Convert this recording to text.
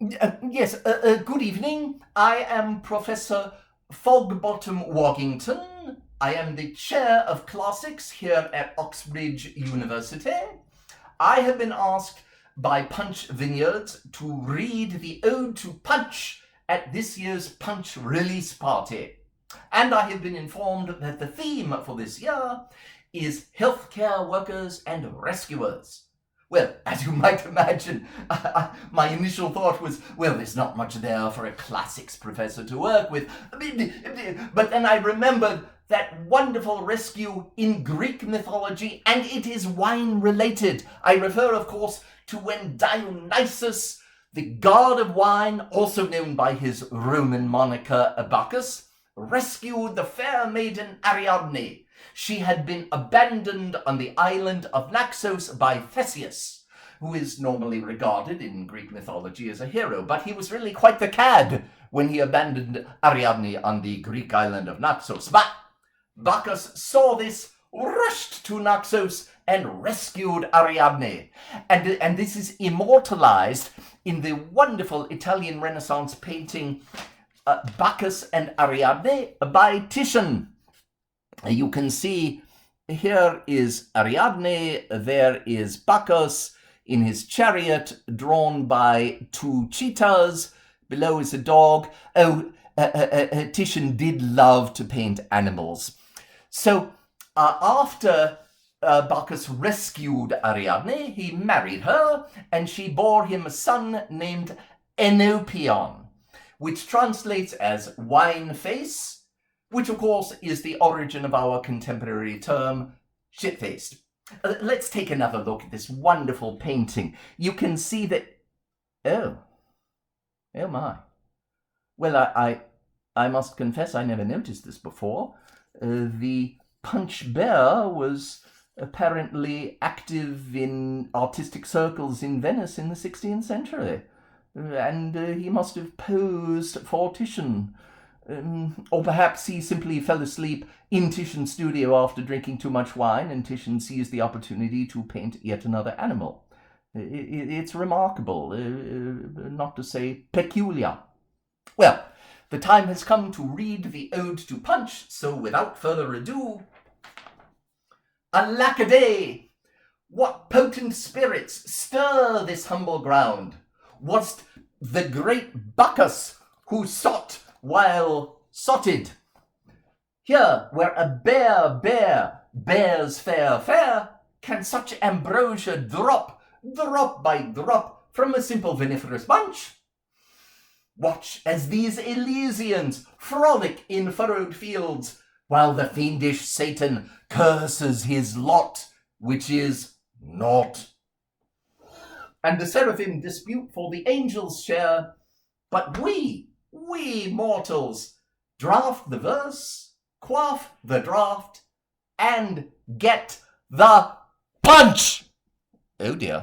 Yes, good evening. I am Professor Fogbottom Woggington. I am the Chair of Classics here at Oxbridge University. I have been asked by Punch Vineyards to read the Ode to Punch at this year's Punch release party. And I have been informed that the theme for this year is healthcare workers and rescuers. Well, as you might imagine, my initial thought was, well, there's not much there for a classics professor to work with. But then I remembered that wonderful rescue in Greek mythology, and it is wine-related. I refer, of course, to when Dionysus, the god of wine, also known by his Roman moniker Bacchus, rescued the fair maiden Ariadne. She had been abandoned on the island of Naxos by Theseus, who is normally regarded in Greek mythology as a hero, but he was really quite the cad when he abandoned Ariadne on the Greek island of Naxos. But Bacchus saw this, rushed to Naxos, and rescued Ariadne. And this is immortalized in the wonderful Italian Renaissance painting Bacchus and Ariadne by Titian. You can see here is Ariadne, there is Bacchus in his chariot drawn by two cheetahs. Below is a dog. Titian did love to paint animals. So after Bacchus rescued Ariadne, he married her, and she bore him a son named Enopion, which translates as wine face, which of course is the origin of our contemporary term shit-faced. Let's take another look at this wonderful painting. You can see that, oh my. Well, I must confess I never noticed this before. The Punch Bear was apparently active in artistic circles in Venice in the 16th century. And he must have posed for Titian. Or perhaps he simply fell asleep in Titian's studio after drinking too much wine, and Titian seized the opportunity to paint yet another animal. It's remarkable, not to say peculiar. Well, the time has come to read the Ode to Punch, so without further ado, Alackaday! What potent spirits stir this humble ground? Was't the great Bacchus who sought while sotted? Here, where a bear bears fair, can such ambrosia drop by drop, from a simple viniferous bunch? Watch as these Elysians frolic in furrowed fields, while the fiendish Satan curses his lot, which is naught. And the seraphim dispute for the angels' share, but we mortals, draft the verse, quaff the draft, and get the punch! Oh dear.